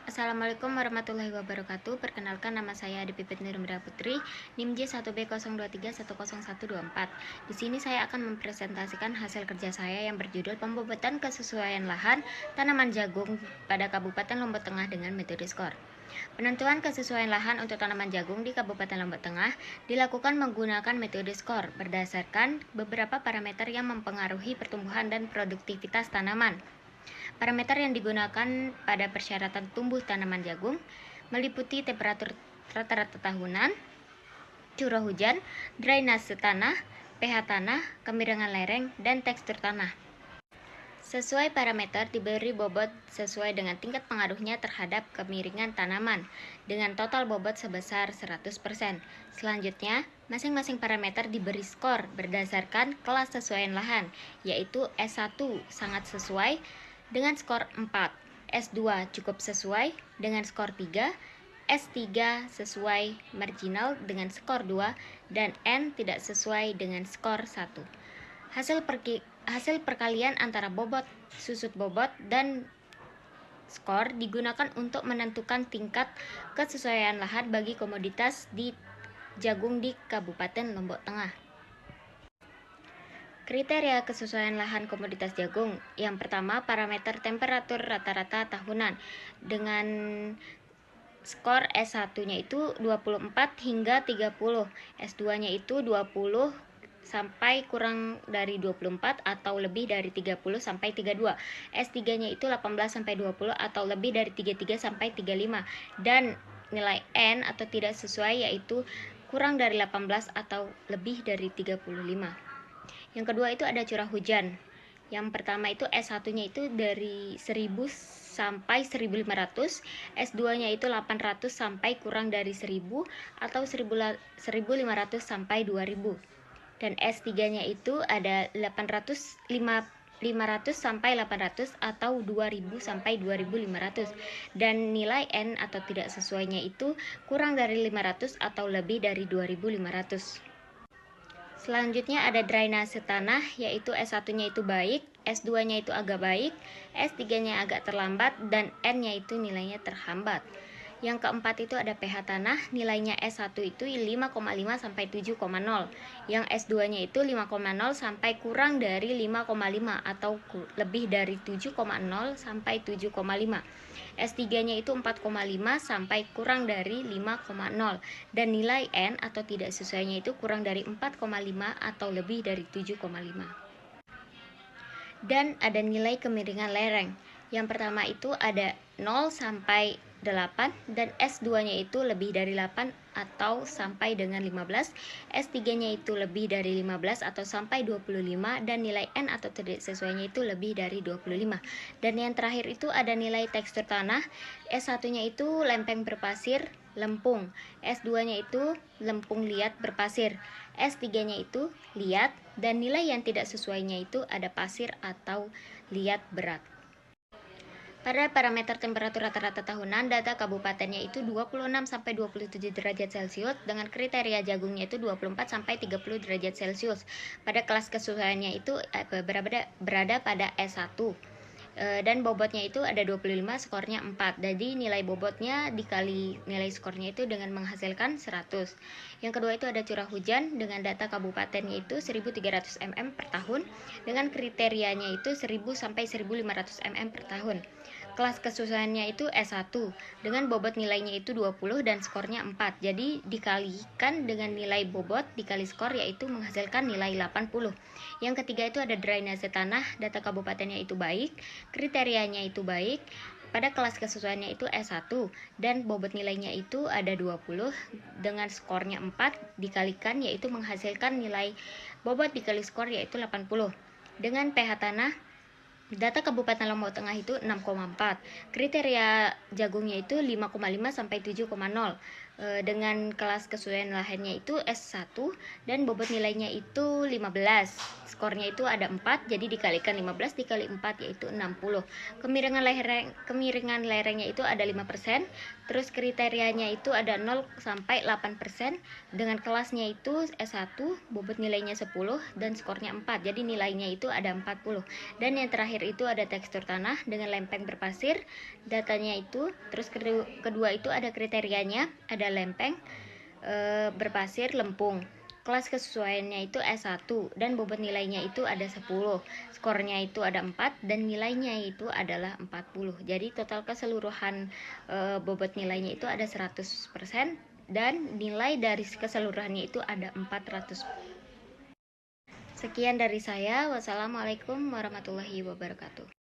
Assalamualaikum warahmatullahi wabarakatuh. Perkenalkan, nama saya Adi Pipit Nirmira Putri, NIM J1B0231014. Di sini saya akan mempresentasikan hasil kerja saya yang berjudul pembobotan kesesuaian lahan tanaman jagung pada Kabupaten Lombok Tengah dengan metode skor. Penentuan kesesuaian lahan untuk tanaman jagung di Kabupaten Lombok Tengah dilakukan menggunakan metode skor berdasarkan beberapa parameter yang mempengaruhi pertumbuhan dan produktivitas tanaman. Parameter yang digunakan pada persyaratan tumbuh tanaman jagung meliputi temperatur rata-rata tahunan, curah hujan, drainase tanah, pH tanah, kemiringan lereng, dan tekstur tanah. Sesuai parameter diberi bobot sesuai dengan tingkat pengaruhnya terhadap kemiringan tanaman dengan total bobot sebesar 100%. Selanjutnya, masing-masing parameter diberi skor berdasarkan kelas sesuaian lahan, yaitu S1 sangat sesuai dengan skor 4, S2 cukup sesuai dengan skor 3, S3 sesuai marginal dengan skor 2, dan N tidak sesuai dengan skor 1. Hasil perkalian antara bobot, susut bobot, dan skor digunakan untuk menentukan tingkat kesesuaian lahan bagi komoditas di jagung di Kabupaten Lombok Tengah. Kriteria kesesuaian lahan komoditas jagung. Yang pertama, parameter temperatur rata-rata tahunan dengan skor S1-nya itu 24 hingga 30, S2-nya itu 20 sampai kurang dari 24 atau lebih dari 30 sampai 32. S3-nya itu 18 sampai 20 atau lebih dari 33 sampai 35, dan nilai N atau tidak sesuai yaitu kurang dari 18 atau lebih dari 35. Yang kedua itu ada curah hujan. Yang pertama itu S1-nya itu dari 1000 sampai 1500, S2-nya itu 800 sampai kurang dari 1000 atau 1500 sampai 2000. Dan S3-nya itu ada 500 sampai 800 atau 2000 sampai 2500, dan nilai N atau tidak sesuainya itu kurang dari 500 atau lebih dari 2500. Selanjutnya ada drainase tanah, yaitu S1-nya itu baik, S2-nya itu agak baik, S3-nya agak terlambat, dan N-nya itu nilainya terhambat. Yang keempat itu ada pH tanah, nilainya S1 itu 5,5 sampai 7,0. Yang S2-nya itu 5,0 sampai kurang dari 5,5 atau lebih dari 7,0 sampai 7,5. S3-nya itu 4,5 sampai kurang dari 5,0, dan nilai N atau tidak sesuainya itu kurang dari 4,5 atau lebih dari 7,5. Dan ada nilai kemiringan lereng. Yang pertama itu ada 0 sampai 8, dan S2-nya itu lebih dari 8 atau sampai dengan 15, S3-nya itu lebih dari 15 atau sampai 25, dan nilai N atau tidak sesuainya itu lebih dari 25. Dan yang terakhir itu ada nilai tekstur tanah. S1-nya itu lempeng berpasir, lempung. S2-nya itu lempung liat berpasir. S3-nya itu liat, dan nilai yang tidak sesuainya itu ada pasir atau liat berat. Pada parameter temperatur rata-rata tahunan, data kabupatennya itu 26 sampai 27 derajat Celcius dengan kriteria jagungnya itu 24 sampai 30 derajat Celcius. Pada kelas kesusahannya itu berada pada S1. Dan bobotnya itu ada 25, skornya 4. Jadi nilai bobotnya dikali nilai skornya itu dengan menghasilkan 100. Yang kedua itu ada curah hujan dengan data kabupatennya itu 1300 mm per tahun dengan kriterianya itu 1000 sampai 1500 mm per tahun. Kelas kesusahannya itu S1 dengan bobot nilainya itu 20 dan skornya 4. Jadi dikalikan dengan nilai bobot dikali skor yaitu menghasilkan nilai 80. Yang ketiga itu ada drainase tanah, data kabupatennya itu baik, kriterianya itu baik. Pada kelas kesusahannya itu S1 dan bobot nilainya itu ada 20 dengan skornya 4 dikalikan yaitu menghasilkan nilai bobot dikali skor yaitu 80. Dengan pH tanah, data Kabupaten Lombok Tengah itu 6,4. Kriteria jagungnya itu 5,5 sampai 7,0. dengan kelas kesesuaian lahannya itu S1 dan bobot nilainya itu 15. Skornya itu ada 4, jadi dikalikan 15 dikali 4 yaitu 60. Kemiringan lerengnya itu ada 5%, terus kriterianya itu ada 0 sampai 8%. Dengan kelasnya itu S1, bobot nilainya 10 dan skornya 4. Jadi nilainya itu ada 40. Dan yang terakhir itu ada tekstur tanah dengan lempeng berpasir. Datanya itu, terus kedua itu ada kriterianya, ada lempeng, berpasir, lempung. Kelas kesesuaiannya itu S1 dan bobot nilainya itu ada 10. Skornya itu ada 4 dan nilainya itu adalah 40. Jadi total keseluruhan bobot nilainya itu ada 100% dan nilai dari keseluruhannya itu ada 400. Sekian dari saya. Wassalamualaikum warahmatullahi wabarakatuh.